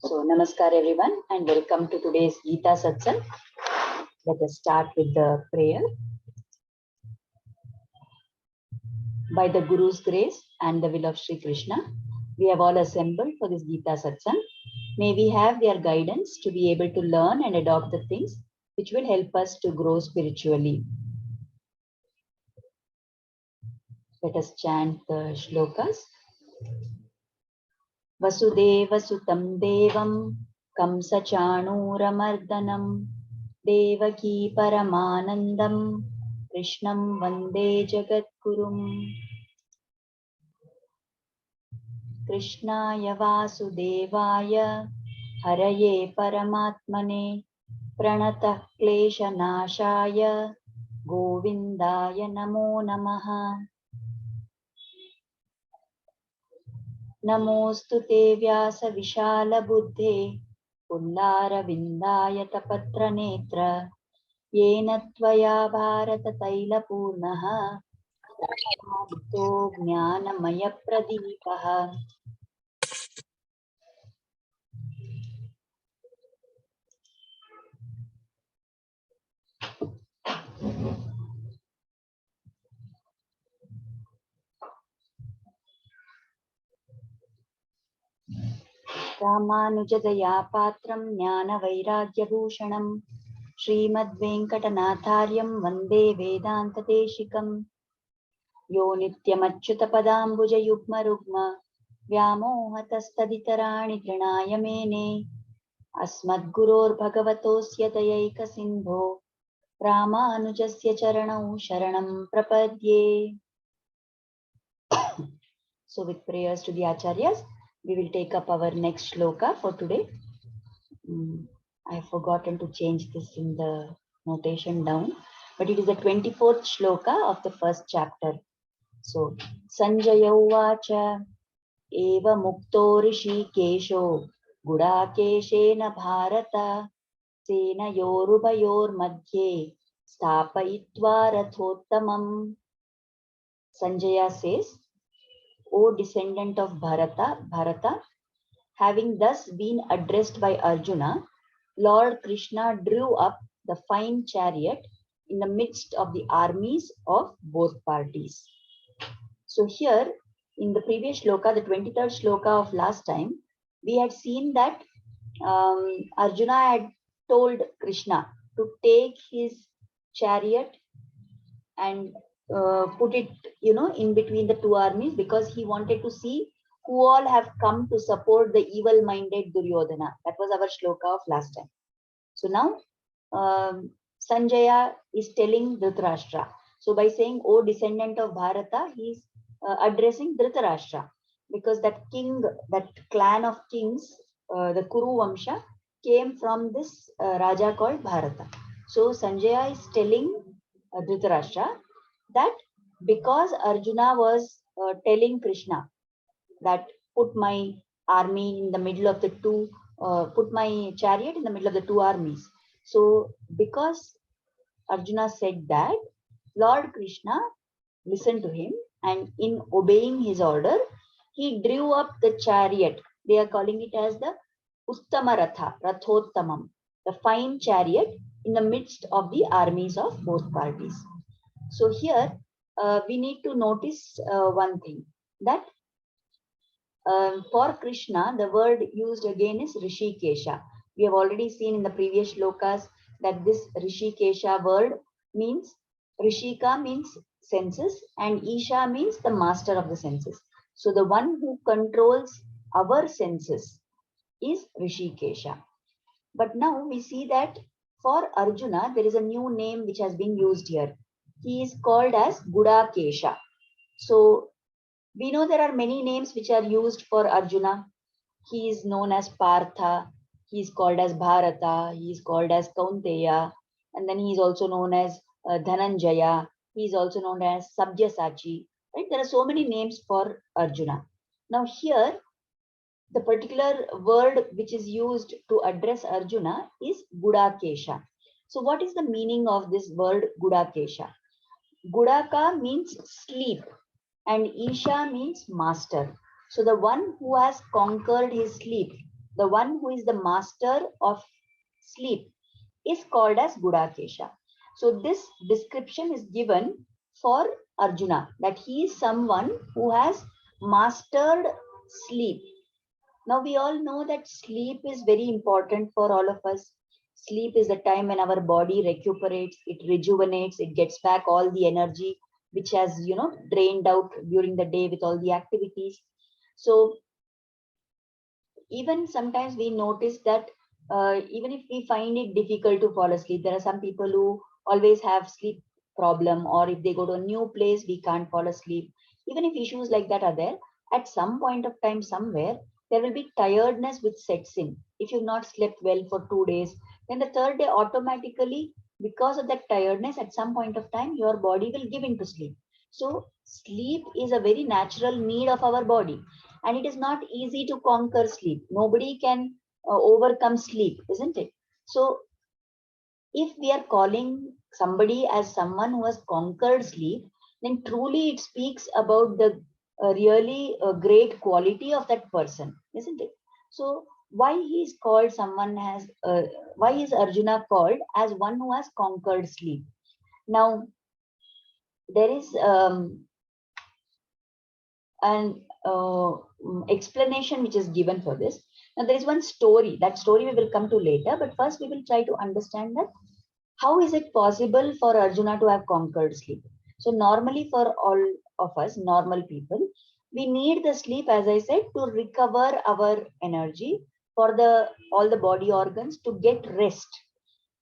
So, namaskar everyone and welcome to today's Geeta Satsang. Let us start with the prayer. By the Guru's grace and the will of Sri Krishna, we have all assembled for this Geeta Satsang. May we have their guidance to be able to learn and adopt the things which will help us to grow spiritually. Let us chant the shlokas. Vasudeva Sutam Devam Kamsa Chanuramardhanam Devaki Paramanandam Krishnam Vande Jagadgurum. Krishnaya Vasudevaya Haraye Paramatmane Pranatah Kleshanashaya Govindaya Namo Namaha. Namostu te Vyasa Vishala Buddhe Pullara Vindayata Patra Netra Yena Tvaya Bharata Taila Purnaha Bhakto Jnanamaya Pradipaha. Ramanujadaya Patram Jnana Vairagya Bhushanam Srimad Venkatanathāryam Vande Vedanta Deshikam Yo Nityamachyuta Padambuja Yugma Rugma Vyamohatastaditarani Trinaya Mene Asmadguror Bhagavatosya Dayaika Sindho Ramanujasya Charanau Sharanam Prapadye. So with prayers to the Acharyas, we will take up our next shloka for today. I have forgotten to change this in the notation down, but it is the 24th shloka of the first chapter. So, Sanjaya Uvacha Eva Mukto Rishikesho Gudakeshena Bharata Sena Yorubayor Madhye Stapayitva Rathottamam. Sanjaya says, O descendant of Bharata, having thus been addressed by Arjuna, Lord Krishna drew up the fine chariot in the midst of the armies of both parties. So here, in the previous shloka, the 23rd shloka of last time, we had seen that Arjuna had told Krishna to take his chariot and put it, in between the two armies, because he wanted to see who all have come to support the evil-minded Duryodhana. That was our shloka of last time. So now Sanjaya is telling Dhritarashtra. So by saying, O descendant of Bharata, he is addressing Dhritarashtra, because that king, that clan of kings, the Kuru Vamsha, came from this Raja called Bharata. So Sanjaya is telling Dhritarashtra that because Arjuna was telling Krishna that put my army in the middle of the two, put my chariot in the middle of the two armies. So because Arjuna said that, Lord Krishna listened to him, and in obeying his order, he drew up the chariot. They are calling it as the Uttama Ratha, Rathottamam, the fine chariot in the midst of the armies of both parties. So here we need to notice one thing, that for Krishna, the word used again is Rishikesha. We have already seen in the previous shlokas that this Rishikesha word means, Rishika means senses and Isha means the master of the senses. So the one who controls our senses is Rishikesha. But now we see that for Arjuna, there is a new name which has been used here. He is called as Gudakesha. So we know there are many names which are used for Arjuna. He is known as Partha, he is called as Bharata, he is called as Kaunteya, and then he is also known as Dhananjaya, he is also known as Sabjasachi. Right? There are so many names for Arjuna. Now here, the particular word which is used to address Arjuna is Gudakesha. So what is the meaning of this word Gudakesha? Gudaka means sleep and Isha means master. So the one who has conquered his sleep the one who is the master of sleep, is called as Gudakesha. So this description is given for Arjuna, that he is someone who has mastered sleep. Now we all know that sleep is very important for all of us. Sleep is the time when our body recuperates, it rejuvenates, it gets back all the energy which has, drained out during the day with all the activities. So even sometimes we notice that even if we find it difficult to fall asleep, there are some people who always have sleep problem, or if they go to a new place, we can't fall asleep. Even if issues like that are there, at some point of time somewhere, there will be tiredness which sets in. If you've not slept well for 2 days, then the third day automatically, because of that tiredness, at some point of time, your body will give into sleep. So sleep is a very natural need of our body, and it is not easy to conquer sleep. Nobody can overcome sleep, isn't it? So if we are calling somebody as someone who has conquered sleep, then truly it speaks about the really great quality of that person, isn't it? So why he is called someone has, why is Arjuna called as one who has conquered sleep? Now there is an explanation which is given for this. Now there is one story. That story we will come to later, but first we will try to understand that how is it possible for Arjuna to have conquered sleep? So normally for all of us, normal people, we need the sleep, as I said, to recover our energy, for the all the body organs to get rest.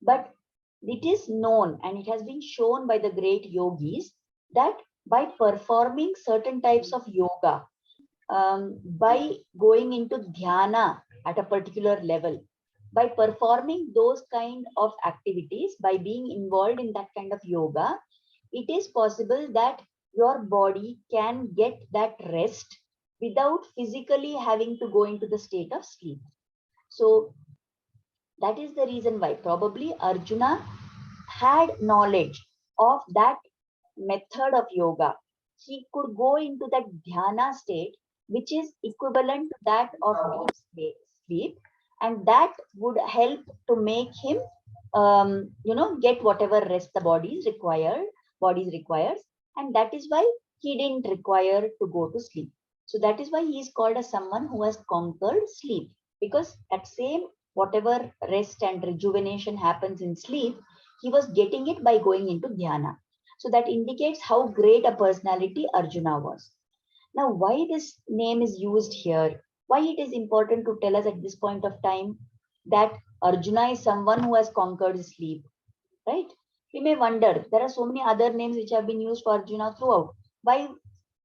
But it is known and it has been shown by the great yogis that by performing certain types of yoga, by going into dhyana at a particular level, by performing those kind of activities, by being involved in that kind of yoga, it is possible that your body can get that rest without physically having to go into the state of sleep. So that is the reason why probably Arjuna had knowledge of that method of yoga. He could go into that dhyana state, which is equivalent to that of deep sleep, and that would help to make him, get whatever rest the body requires, and that is why he didn't require to go to sleep. So that is why he is called as someone who has conquered sleep, because that same whatever rest and rejuvenation happens in sleep, he was getting it by going into dhyana. So that indicates how great a personality Arjuna was. Now, why this name is used here? Why it is important to tell us at this point of time that Arjuna is someone who has conquered sleep, right? We may wonder, there are so many other names which have been used for Arjuna throughout. Why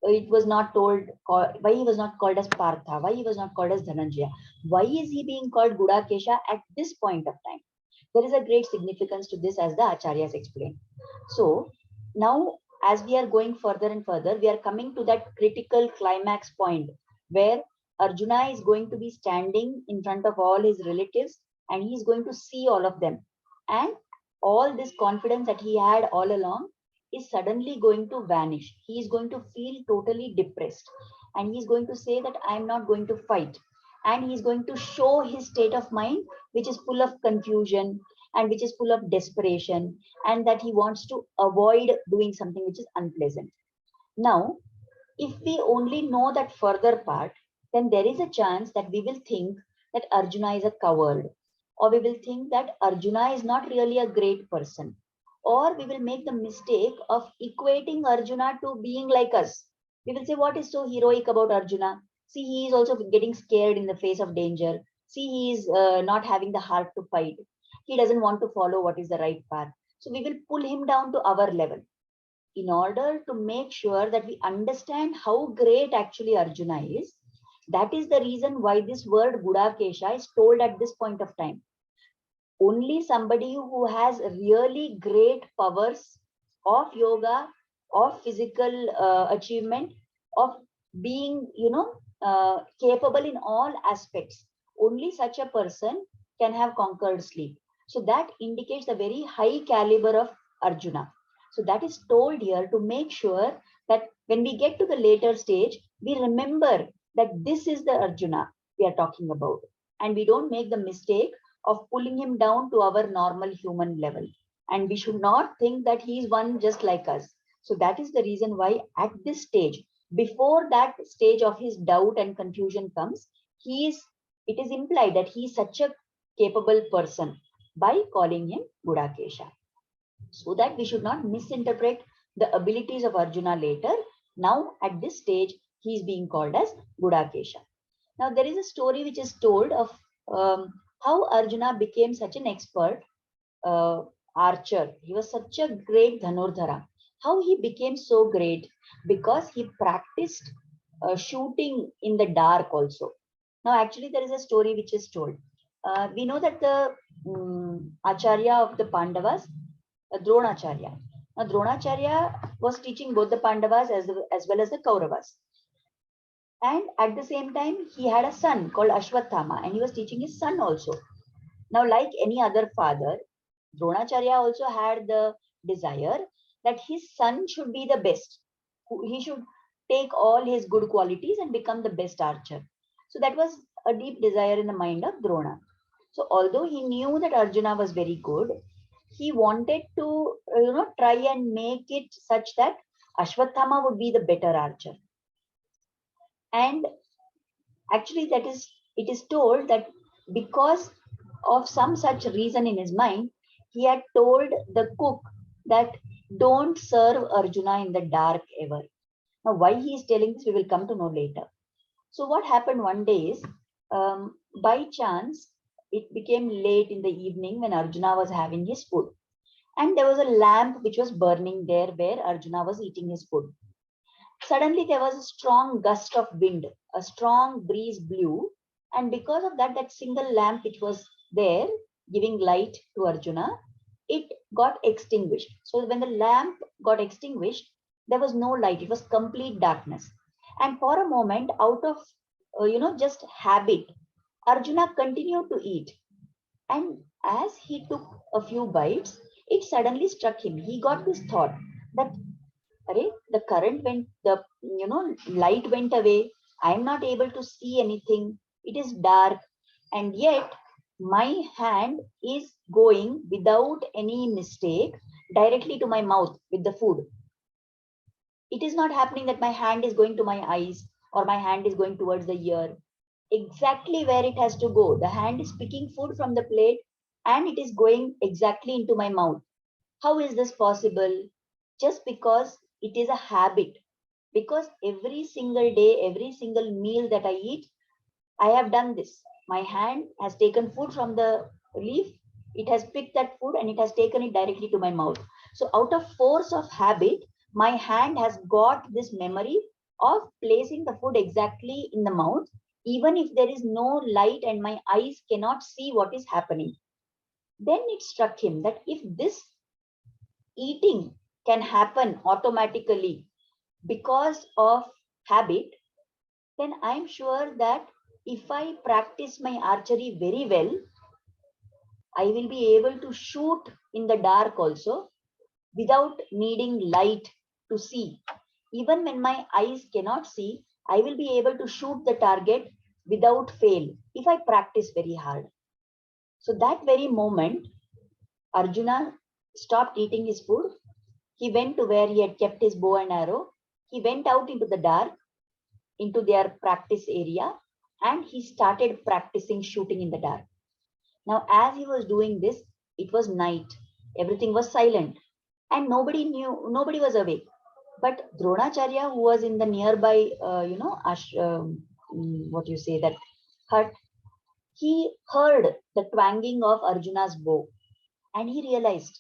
it was not told, why he was not called as Partha, why he was not called as Dhananjaya? Why is he being called Gudakesha at this point of time? There is a great significance to this, as the Acharyas explain. So now, as we are going further and further, we are coming to that critical climax point where Arjuna is going to be standing in front of all his relatives, and he is going to see all of them. And all this confidence that he had all along is suddenly going to vanish. He is going to feel totally depressed, and he is going to say that I am not going to fight. And he is going to show his state of mind, which is full of confusion and which is full of desperation, and that he wants to avoid doing something which is unpleasant. Now, if we only know that further part, then there is a chance that we will think that Arjuna is a coward, or we will think that Arjuna is not really a great person, or we will make the mistake of equating Arjuna to being like us. We will say, what is so heroic about Arjuna? See, he is also getting scared in the face of danger. See, he is not having the heart to fight. He doesn't want to follow what is the right path. So we will pull him down to our level in order to make sure that we understand how great actually Arjuna is. That is the reason why this word Gudakesha is told at this point of time. Only somebody who has really great powers of yoga, of physical achievement, of being, capable in all aspects, only such a person can have conquered sleep. So that indicates the very high caliber of Arjuna. So that is told here to make sure that when we get to the later stage, we remember that this is the Arjuna we are talking about. and we don't make the mistake of pulling him down to our normal human level. And we should not think that he is one just like us. So that is the reason why at this stage, before that stage of his doubt and confusion comes, it is implied that he is such a capable person by calling him Gudakesha. So that we should not misinterpret the abilities of Arjuna later. Now at this stage, he is being called as Gudakesha. Now there is a story which is told of how Arjuna became such an expert uh, archer. He was such a great Dhanurdhara. How he became so great? Because he practiced shooting in the dark also. Now actually there is a story which is told. We know that the Acharya of the Pandavas, Dronacharya. Now Dronacharya was teaching both the Pandavas as well as the Kauravas. And at the same time, he had a son called Ashwathama, and he was teaching his son also. Now, like any other father, Dronacharya also had the desire that his son should be the best. He should take all his good qualities and become the best archer. So that was a deep desire in the mind of Drona. So although he knew that Arjuna was very good, he wanted to try and make it such that Ashwathama would be the better archer. And actually it is told that because of some such reason in his mind, he had told the cook that don't serve Arjuna in the dark ever. Now why he is telling this, we will come to know later. So what happened one day is, by chance, it became late in the evening when Arjuna was having his food, and there was a lamp which was burning there where Arjuna was eating his food. Suddenly there was a strong gust of wind, a strong breeze blew, and because of that, that single lamp which was there giving light to Arjuna, it got extinguished. So when the lamp got extinguished, there was no light, it was complete darkness. And for a moment, out of just habit, Arjuna continued to eat. And as he took a few bites, it suddenly struck him. He got this thought that the current went, the light went away. I am not able to see anything. It is dark, and yet my hand is going without any mistake directly to my mouth with the food. It is not happening that my hand is going to my eyes or my hand is going towards the ear. Exactly where it has to go. The hand is picking food from the plate and it is going exactly into my mouth. How is this possible? Just because it is a habit. Because every single day, every single meal that I eat, I have done this. My hand has taken food from the leaf, it has picked that food and it has taken it directly to my mouth. So out of force of habit, my hand has got this memory of placing the food exactly in the mouth, even if there is no light and my eyes cannot see what is happening. Then it struck him that if this eating can happen automatically because of habit, then I'm sure that if I practice my archery very well, I will be able to shoot in the dark also without needing light to see. Even when my eyes cannot see, I will be able to shoot the target without fail if I practice very hard. So that very moment, Arjuna stopped eating his food. He went to where he had kept his bow and arrow. He went out into the dark, into their practice area, and he started practicing shooting in the dark. Now, as he was doing this, it was night. Everything was silent and nobody knew, nobody was awake. But Dronacharya, who was in the nearby, what you say, that hut, he heard the twanging of Arjuna's bow and he realized,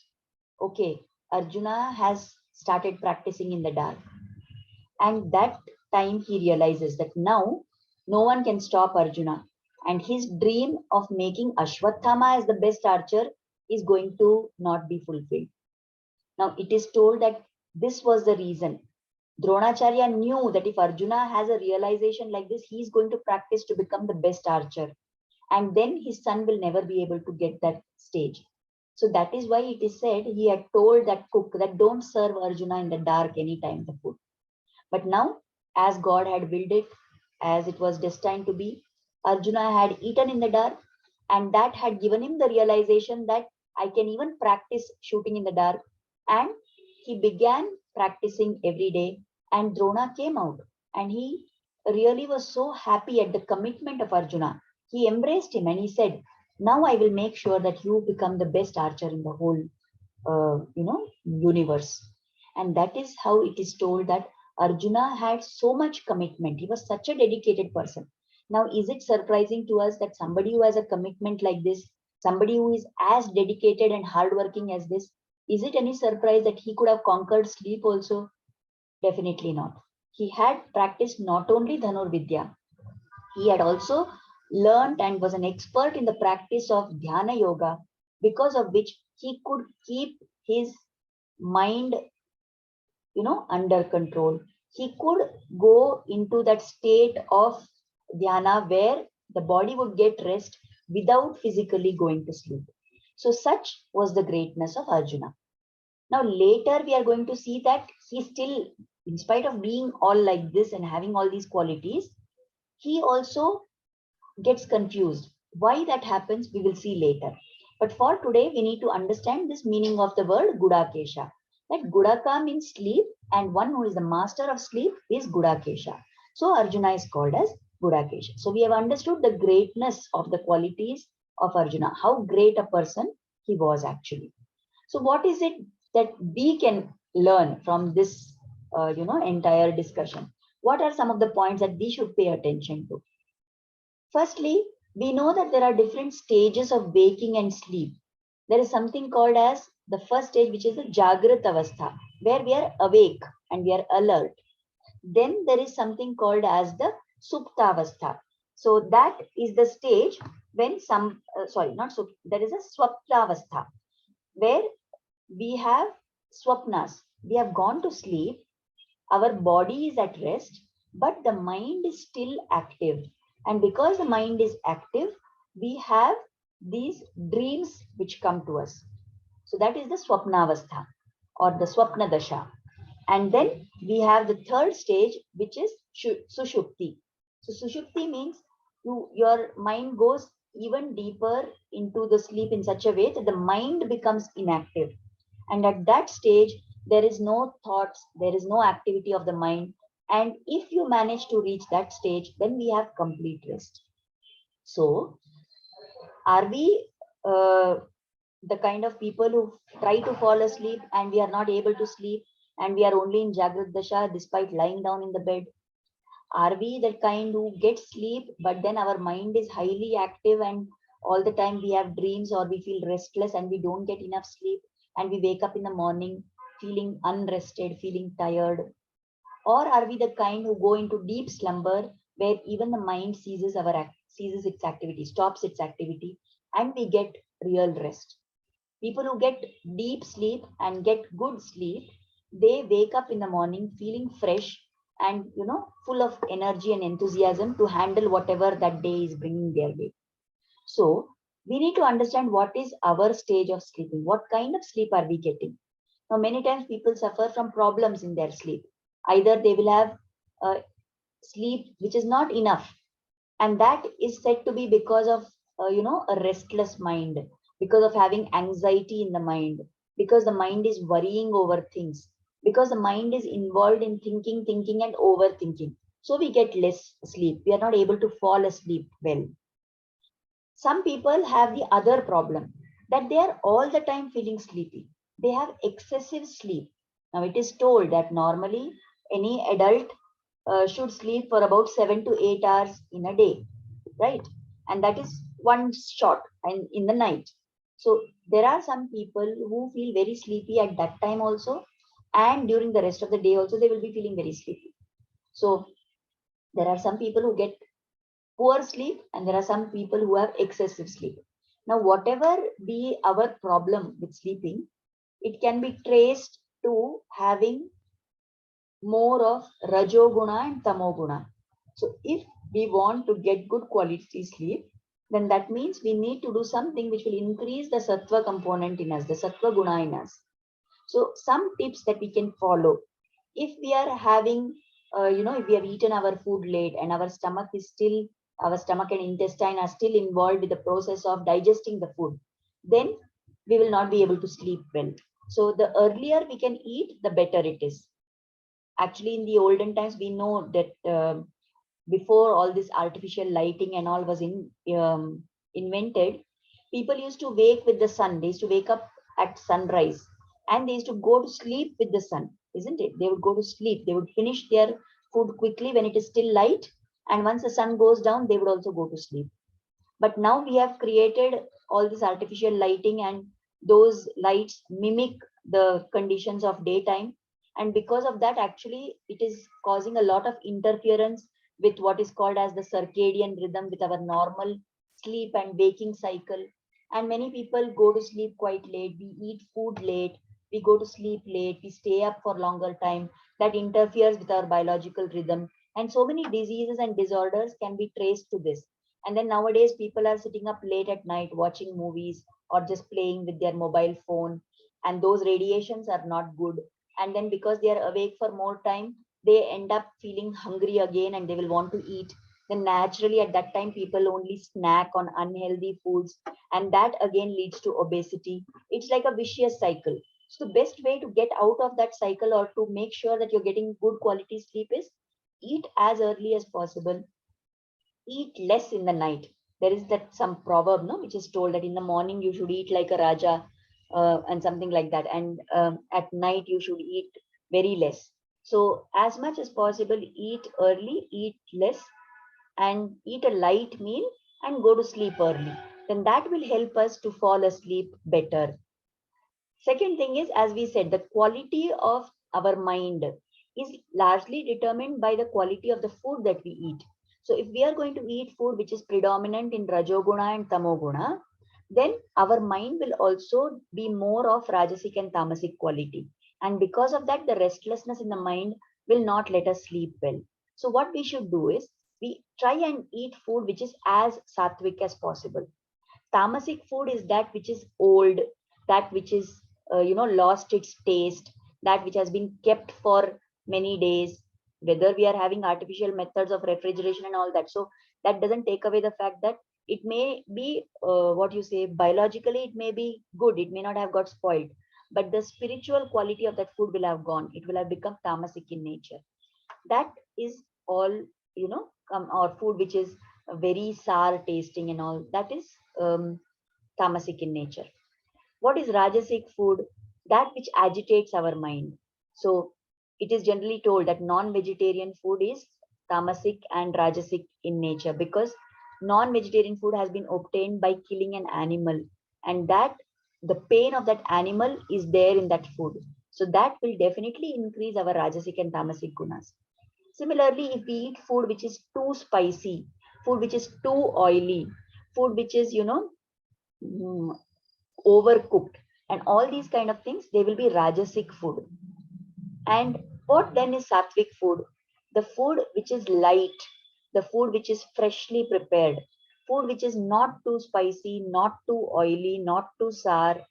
okay, Arjuna has started practicing in the dark. And that time he realizes that now no one can stop Arjuna. And his dream of making Ashwathama as the best archer is going to not be fulfilled. Now it is told that this was the reason. Dronacharya knew that if Arjuna has a realization like this, he is going to practice to become the best archer. And then his son will never be able to get that stage. So that is why it is said he had told that cook that don't serve Arjuna in the dark anytime the food. But now, as God had willed it, as it was destined to be, Arjuna had eaten in the dark, and that had given him the realization that I can even practice shooting in the dark. And he began practicing every day, and Drona came out, and he really was so happy at the commitment of Arjuna. He embraced him and he said, now I will make sure that you become the best archer in the whole universe. And that is how it is told that Arjuna had so much commitment. He was such a dedicated person. Now, is it surprising to us that somebody who has a commitment like this, somebody who is as dedicated and hardworking as this, is it any surprise that he could have conquered sleep also? Definitely not. He had practiced not only Dhanur Vidya, he had also learned and was an expert in the practice of Dhyana Yoga, because of which he could keep his mind, under control. He could go into that state of dhyana where the body would get rest without physically going to sleep. So such was the greatness of Arjuna. Now later we are going to see that he still, in spite of being all like this and having all these qualities, he also gets confused. Why that happens, we will see later. But for today, we need to understand this meaning of the word Gudakesha. That Gudaka means sleep, and one who is the master of sleep is Gudakesha. So Arjuna is called as Gudakesha. So we have understood the greatness of the qualities of Arjuna, how great a person he was actually. So what is it that we can learn from this, entire discussion? What are some of the points that we should pay attention to? Firstly, we know that there are different stages of waking and sleep. There is something called as the first stage, which is the Jagrat Avastha, where we are awake and we are alert. Then there is something called as the Supta Avastha. So that is the stage when there is a Swapta Avastha, where we have swapnas. We have gone to sleep, our body is at rest, but the mind is still active. And because the mind is active, we have these dreams which come to us. So that is the Swapnavastha or the Swapna Dasha. And then we have the third stage, which is Sushupti. So Sushupti means your mind goes even deeper into the sleep in such a way that the mind becomes inactive. And at that stage, there is no thoughts, there is no activity of the mind. And if you manage to reach that stage, then we have complete rest. So, are we the kind of people who try to fall asleep and we are not able to sleep and we are only in Jagrat Dasha despite lying down in the bed? Are we the kind who get sleep, but then our mind is highly active and all the time we have dreams or we feel restless and we don't get enough sleep and we wake up in the morning feeling unrested, feeling tired? Or are we the kind who go into deep slumber where even the mind ceases its activity, stops its activity, and we get real rest? People who get deep sleep and get good sleep, they wake up in the morning feeling fresh and full of energy and enthusiasm to handle whatever that day is bringing their way. So we need to understand what is our stage of sleeping. What kind of sleep are we getting? Now, many times people suffer from problems in their sleep. Either they will have sleep which is not enough, and that is said to be because of a restless mind, because of having anxiety in the mind, because the mind is worrying over things, because the mind is involved in thinking and overthinking. So we get less sleep, we are not able to fall asleep well. Some people have the other problem, that they are all the time feeling sleepy. They have excessive sleep. Now it is told that normally any adult should sleep for about 7 to 8 hours in a day, right? And that is one shot and in the night. So there are some people who feel very sleepy at that time also, and during the rest of the day also they will be feeling very sleepy. So there are some people who get poor sleep and there are some people who have excessive sleep. Now whatever be our problem with sleeping, it can be traced to having more of Rajoguna and Tamoguna. So if we want to get good quality sleep, then that means we need to do something which will increase the Sattva component in us, the Sattva Guna in us. So some tips that we can follow. If we are having, if we have eaten our food late and our stomach is still our stomach and intestine are still involved with the process of digesting the food, then we will not be able to sleep well. So the earlier we can eat, the better it is. Actually, in the olden times, we know that before all this artificial lighting and all was invented, people used to wake with the sun. They used to wake up at sunrise and they used to go to sleep with the sun, isn't it? They would go to sleep. They would finish their food quickly when it is still light. And once the sun goes down, they would also go to sleep. But now we have created all this artificial lighting, and those lights mimic the conditions of daytime. And because of that, actually, it is causing a lot of interference with what is called as the circadian rhythm, with our normal sleep and waking cycle. And many people go to sleep quite late. We eat food late. We go to sleep late. We stay up for longer time. That interferes with our biological rhythm. And so many diseases and disorders can be traced to this. And then nowadays, people are sitting up late at night watching movies or just playing with their mobile phone. And those radiations are not good. And then because they are awake for more time, they end up feeling hungry again and they will want to eat. Then naturally, at that time, people only snack on unhealthy foods. And that again leads to obesity. It's like a vicious cycle. So the best way to get out of that cycle or to make sure that you're getting good quality sleep is eat as early as possible, eat less in the night. There is that some proverb, no, which is told that in the morning you should eat like a Raja, and something like that. And at night you should eat very less. So as much as possible, eat early, eat less, and eat a light meal and go to sleep early. Then that will help us to fall asleep better. Second thing is, as we said, the quality of our mind is largely determined by the quality of the food that we eat. So if we are going to eat food which is predominant in Rajoguna and Tamoguna, then our mind will also be more of Rajasic and Tamasic quality. And because of that, the restlessness in the mind will not let us sleep well. So what we should do is we try and eat food which is as sattvic as possible. Tamasic food is that which is old, that which is lost its taste, that which has been kept for many days, whether we are having artificial methods of refrigeration and all that. So that doesn't take away the fact that it may be what you say, biologically it may be good, it may not have got spoiled, but the spiritual quality of that food will have gone. It will have become tamasic in nature. That is all, or food which is very sour tasting and all, that is tamasic in nature. What is Rajasic food? That which agitates our mind. So it is generally told that non-vegetarian food is tamasic and Rajasic in nature, because non-vegetarian food has been obtained by killing an animal, and that the pain of that animal is there in that food. So that will definitely increase our Rajasic and Tamasic gunas. Similarly, if we eat food which is too spicy, food which is too oily, food which is, mm, overcooked, and all these kind of things, they will be Rajasic food. And what then is Sattvic food? The food which is light, the food which is freshly prepared, food which is not too spicy, not too oily, not too sour,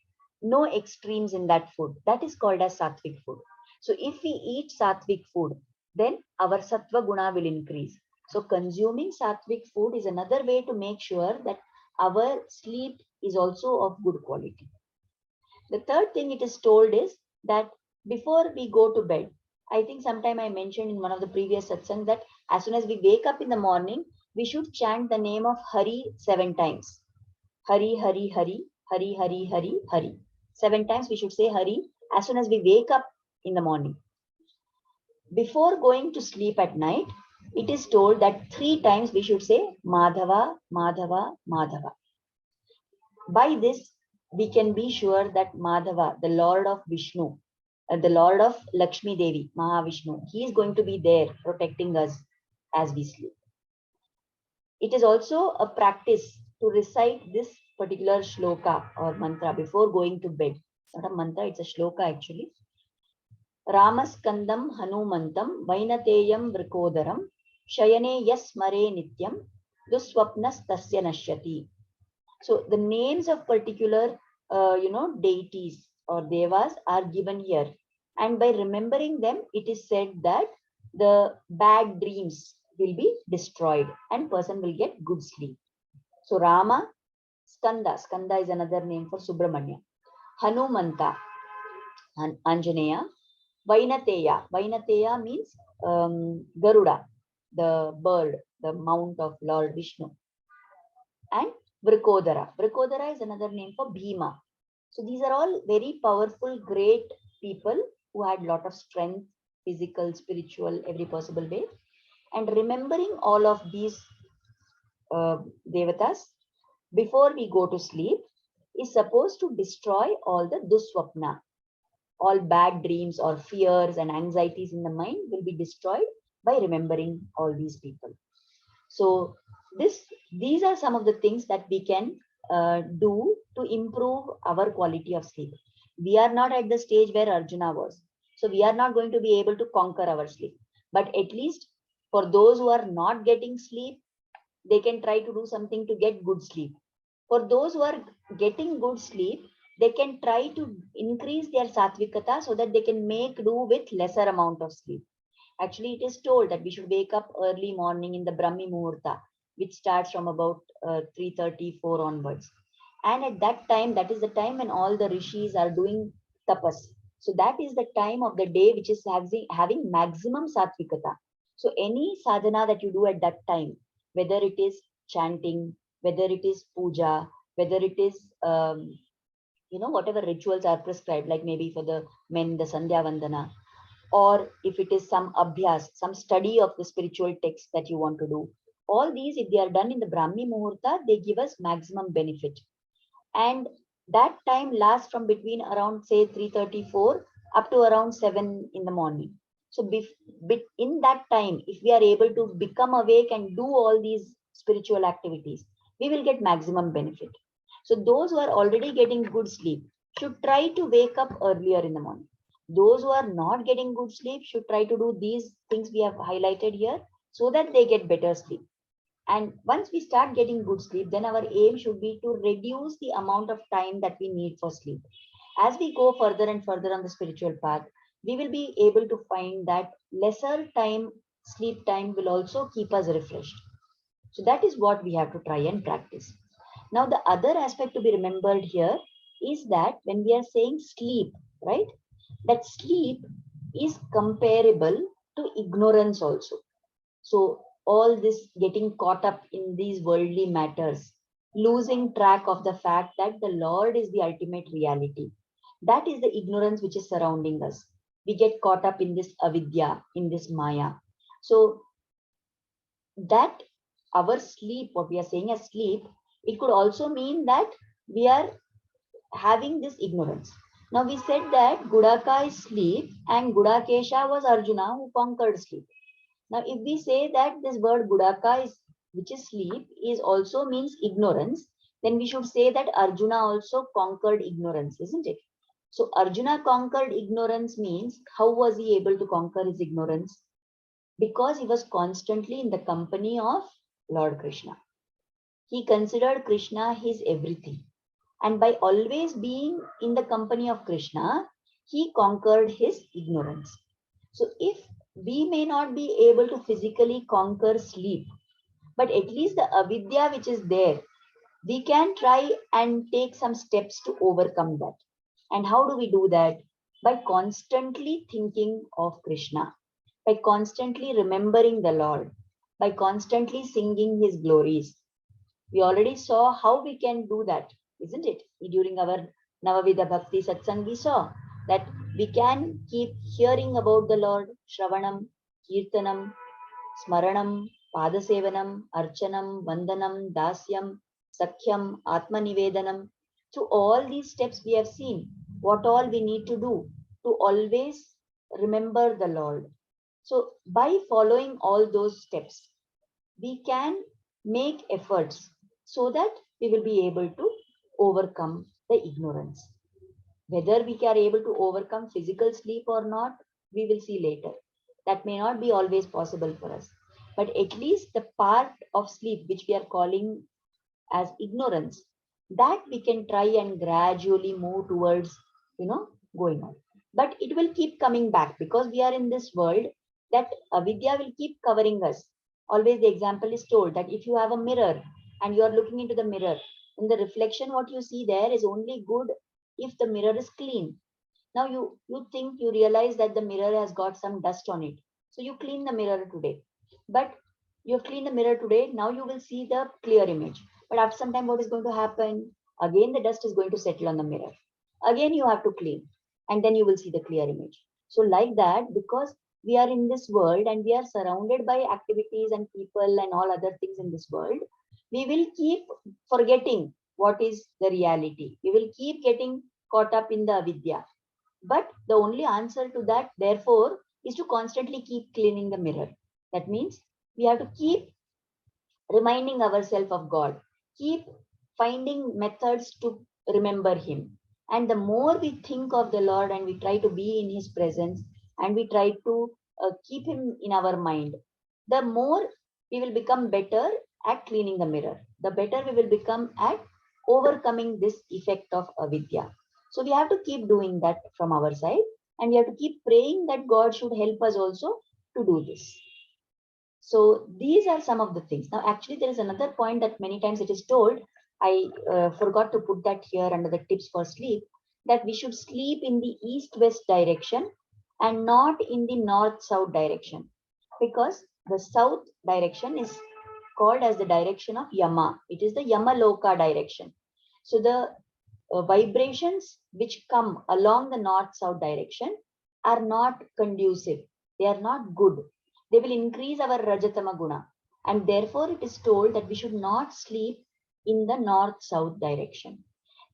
no extremes in that food. That is called as Sattvic food. So if we eat Sattvic food, then our Sattva guna will increase. So consuming Sattvic food is another way to make sure that our sleep is also of good quality. The third thing it is told is that before we go to bed, I think sometime I mentioned in one of the previous satsang that as soon as we wake up in the morning, we should chant the name of Hari 7 times. Hari, Hari, Hari, Hari, Hari, Hari, Hari. 7 times we should say Hari as soon as we wake up in the morning. Before going to sleep at night, it is told that 3 times we should say Madhava, Madhava, Madhava. By this, we can be sure that Madhava, the Lord of Vishnu, the Lord of Lakshmi Devi, Mahavishnu, he is going to be there protecting us as we sleep. It is also a practice to recite this particular shloka or mantra before going to bed. It's not a mantra, it's a shloka actually. Ramaskandam Hanumantam Vainateyam Vrikodaram Shayane Yasmare Nityam Duswapnas Tasya Nashyati. So the names of particular, deities or devas are given here. And by remembering them, it is said that the bad dreams will be destroyed and person will get good sleep. So Rama, Skanda is another name for Subramanya. Hanumanta, Anjaneya. Vainateya means Garuda, the bird, the mount of Lord Vishnu. And Vrikodara is another name for Bhima. So these are all very powerful, great people who had lot of strength, physical, spiritual, every possible way. And remembering all of these devatas before we go to sleep is supposed to destroy all the duswapna. All bad dreams or fears and anxieties in the mind will be destroyed by remembering all these people. So these are some of the things that we can do to improve our quality of sleep. We are not at the stage where Arjuna was. So we are not going to be able to conquer our sleep. But at least for those who are not getting sleep, they can try to do something to get good sleep. For those who are getting good sleep, they can try to increase their sattvikata so that they can make do with lesser amount of sleep. Actually, it is told that we should wake up early morning in the Brahmi Muhurta, which starts from about 3:34 onwards. And at that time, that is the time when all the rishis are doing tapas. So that is the time of the day which is having maximum sattvikata. So any sadhana that you do at that time, whether it is chanting, whether it is puja, whether it is whatever rituals are prescribed, like maybe for the men, the Sandhya Vandana, or if it is some abhyas, some study of the spiritual text that you want to do. All these, if they are done in the Brahmi Muhurta, they give us maximum benefit. And that time lasts from between around, say, 3:34 up to around 7 in the morning. So in that time, if we are able to become awake and do all these spiritual activities, we will get maximum benefit. So those who are already getting good sleep should try to wake up earlier in the morning. Those who are not getting good sleep should try to do these things we have highlighted here so that they get better sleep. And once we start getting good sleep, then our aim should be to reduce the amount of time that we need for sleep. As we go further and further on the spiritual path, we will be able to find that lesser time, sleep time will also keep us refreshed. So that is what we have to try and practice. Now, the other aspect to be remembered here is that when we are saying sleep, right, that sleep is comparable to ignorance also. So all this getting caught up in these worldly matters, losing track of the fact that the Lord is the ultimate reality. That is the ignorance which is surrounding us. We get caught up in this avidya, in this maya. So that our sleep, what we are saying as sleep, it could also mean that we are having this ignorance. Now we said that Gudaka is sleep and Gudakesha was Arjuna who conquered sleep. Now if we say that this word Gudaka is, which is sleep, is also means ignorance, then we should say that Arjuna also conquered ignorance, isn't it? So Arjuna conquered ignorance means, how was he able to conquer his ignorance? Because he was constantly in the company of Lord Krishna. He considered Krishna his everything. And by always being in the company of Krishna, he conquered his ignorance. So if we may not be able to physically conquer sleep, but at least the avidya which is there, we can try and take some steps to overcome that. And how do we do that? By constantly thinking of Krishna, by constantly remembering the Lord, by constantly singing his glories. We already saw how we can do that, isn't it? During our Navavidha Bhakti Satsang, we saw that we can keep hearing about the Lord, Shravanam, Kirtanam, Smaranam, Padasevanam, Archanam, Vandanam, Dasyam, Sakhyam, Atmanivedanam. Through all these steps we have seen what all we need to do to always remember the Lord. So by following all those steps, we can make efforts so that we will be able to overcome the ignorance. Whether we are able to overcome physical sleep or not, we will see later. That may not be always possible for us. But at least the part of sleep which we are calling as ignorance, that we can try and gradually move towards, going on. But it will keep coming back because we are in this world that avidya will keep covering us. Always the example is told that if you have a mirror and you are looking into the mirror, in the reflection, what you see there is only good if the mirror is clean. Now you realize that the mirror has got some dust on it. So you clean the mirror today. But you've cleaned the mirror today, now you will see the clear image. But after some time, what is going to happen? Again, the dust is going to settle on the mirror. Again, you have to clean, and then you will see the clear image. So, like that, because we are in this world and we are surrounded by activities and people and all other things in this world, we will keep forgetting what is the reality. We will keep getting caught up in the avidya. But the only answer to that, therefore, is to constantly keep cleaning the mirror. That means we have to keep reminding ourselves of God, keep finding methods to remember Him. And the more we think of the Lord and we try to be in His presence and we try to keep Him in our mind, the more we will become better at cleaning the mirror, the better we will become at overcoming this effect of avidya. So we have to keep doing that from our side, and we have to keep praying that God should help us also to do this. So these are some of the things. Now, actually, there is another point that many times it is told. I forgot to put that here under the tips for sleep, that we should sleep in the east-west direction and not in the north-south direction, because the south direction is called as the direction of Yama. It is the Yamaloka direction. So the vibrations which come along the north-south direction are not conducive. They are not good. They will increase our Rajatama Guna. And therefore, it is told that we should not sleep in the north-south direction.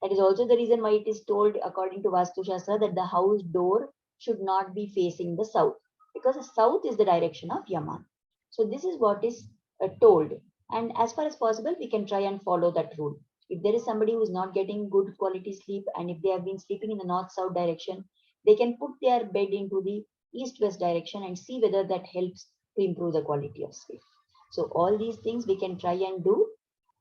That is also the reason why it is told, according to Vastu Shastra, that the house door should not be facing the south, because the south is the direction of Yama. So this is what is told. And as far as possible, we can try and follow that rule. If there is somebody who is not getting good quality sleep, and if they have been sleeping in the north-south direction, they can put their bed into the east-west direction and see whether that helps to improve the quality of sleep. So all these things we can try and do,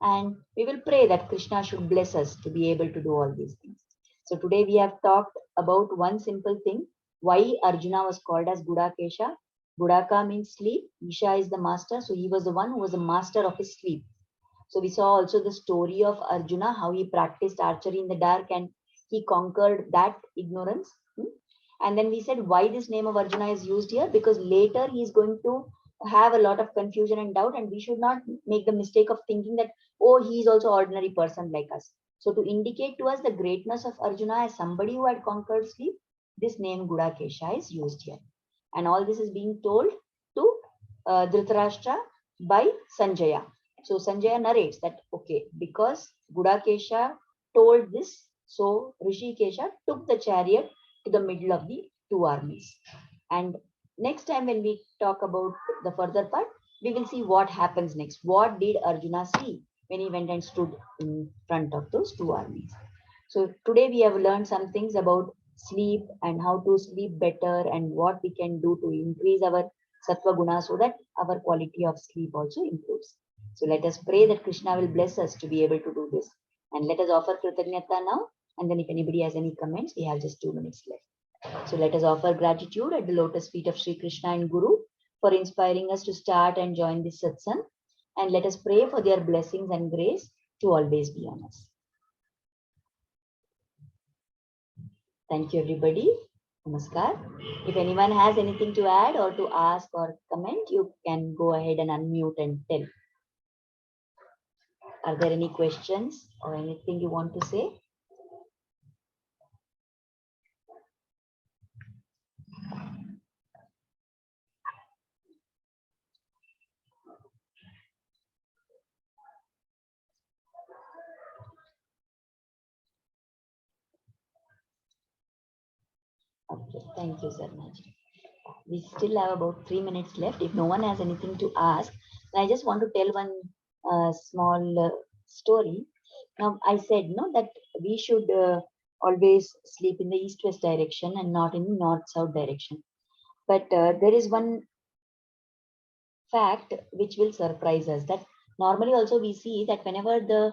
and we will pray that Krishna should bless us to be able to do all these things. So today we have talked about one simple thing, why Arjuna was called as Gudakesha. Gudaka means sleep. Isha is the master. So he was the one who was the master of his sleep. So we saw also the story of Arjuna, how he practiced archery in the dark and he conquered that ignorance. And then we said why this name of Arjuna is used here, because later he is going to have a lot of confusion and doubt, and we should not make the mistake of thinking that, oh, he is also ordinary person like us. So to indicate to us the greatness of Arjuna as somebody who had conquered sleep, this name Gudakesha is used here. And all this is being told to Dhritarashtra by Sanjaya. So Sanjaya narrates that, okay, because Gudakesha told this, so Rishikesha took the chariot to the middle of the two armies. And next time when we talk about the further part, we will see what happens next. What did Arjuna see when he went and stood in front of those two armies? So today we have learned some things about sleep and how to sleep better and what we can do to increase our sattva guna so that our quality of sleep also improves. So let us pray that Krishna will bless us to be able to do this. And let us offer Kritanyata now. And then if anybody has any comments, we have just 2 minutes left. So let us offer gratitude at the lotus feet of Sri Krishna and Guru for inspiring us to start and join this satsang. And let us pray for their blessings and grace to always be on us. Thank you, everybody. Namaskar. If anyone has anything to add or to ask or comment, you can go ahead and unmute and tell. Are there any questions or anything you want to say? Okay, thank you, Sarnaj. We still have about 3 minutes left. If no one has anything to ask, I just want to tell one small story. Now, I said that we should always sleep in the east-west direction and not in the north-south direction. But there is one fact which will surprise us, that normally also we see that whenever the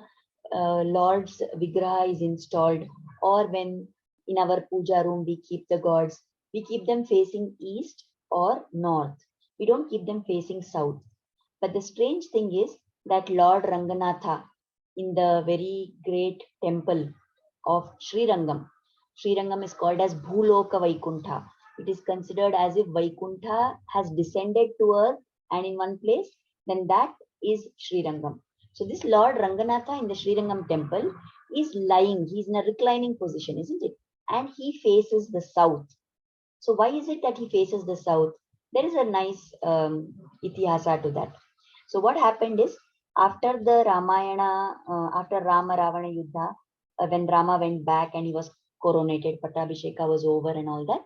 Lord's Vigraha is installed, or when in our puja room we keep the gods, we keep them facing east or north. We don't keep them facing south. But the strange thing is that Lord Ranganatha, in the very great temple of Srirangam, Srirangam is called as Bhuloka Vaikuntha. It is considered as if Vaikuntha has descended to earth and in one place, then that is Srirangam. So this Lord Ranganatha in the Srirangam temple is lying. He's in a reclining position, isn't it? And he faces the south. So why is it that he faces the south? There is a nice itihasa to that. So what happened is, after the Ramayana, after Rama Ravana Yuddha, when Rama went back and he was coronated, Pattabhisheka was over and all that,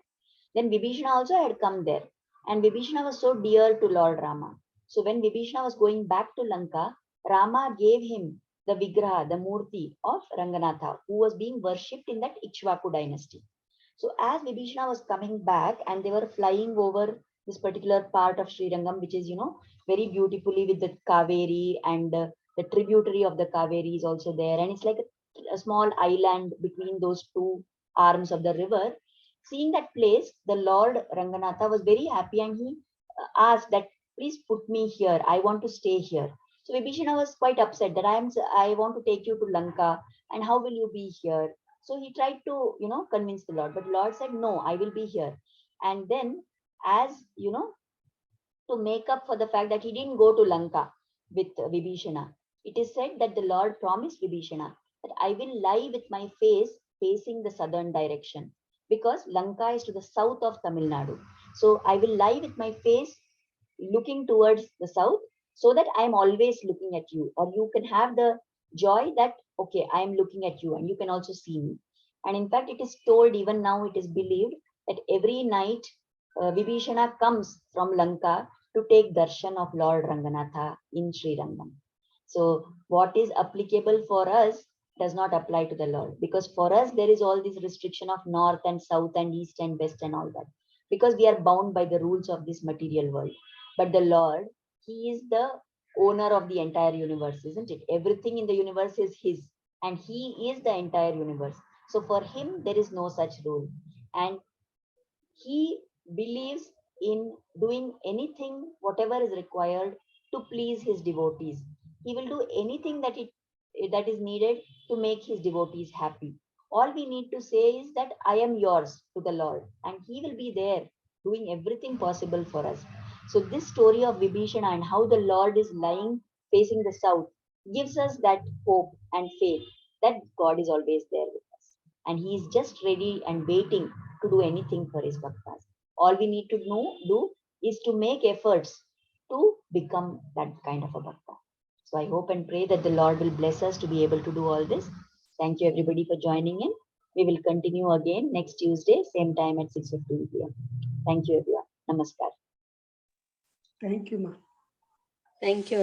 then Vibhishana also had come there. And Vibhishana was so dear to Lord Rama. So when Vibhishana was going back to Lanka, Rama gave him the Vigraha, the Murti of Ranganatha, who was being worshipped in that Ikshvaku dynasty. So as Vibhishana was coming back and they were flying over this particular part of Srirangam, which is, very beautifully with the Kaveri, and the tributary of the Kaveri is also there. And it's like a small island between those two arms of the river. Seeing that place, the Lord Ranganatha was very happy, and he asked that, please put me here. I want to stay here. So Vibhishana was quite upset that I want to take you to Lanka, and how will you be here? So he tried to, convince the Lord, but Lord said, no, I will be here. And then, as to make up for the fact that he didn't go to Lanka with Vibhishana, it is said that the Lord promised Vibhishana that I will lie with my face facing the southern direction, because Lanka is to the south of Tamil Nadu. So I will lie with my face looking towards the south, so that I am always looking at you, or you can have the joy that, okay, I am looking at you and you can also see me. And in fact, it is told, even now it is believed, that every night Vibhishana comes from Lanka to take darshan of Lord Ranganatha in Srirangam. So what is applicable for us does not apply to the Lord, because for us there is all this restriction of north and south and east and west and all that, because we are bound by the rules of this material world. But the Lord, he is the owner of the entire universe, isn't it? Everything in the universe is his, and he is the entire universe. So for him, there is no such rule. And he believes in doing anything, whatever is required to please his devotees. He will do anything that is needed to make his devotees happy. All we need to say is that I am yours to the Lord, and he will be there doing everything possible for us. So this story of Vibhishana and how the Lord is lying facing the south gives us that hope and faith that God is always there with us. And he is just ready and waiting to do anything for his bhaktas. All we need to do is to make efforts to become that kind of a bhakta. So I hope and pray that the Lord will bless us to be able to do all this. Thank you everybody for joining in. We will continue again next Tuesday, same time at 6:15 p.m. Thank you everyone. Namaskar. Thank you, Ma. Thank you.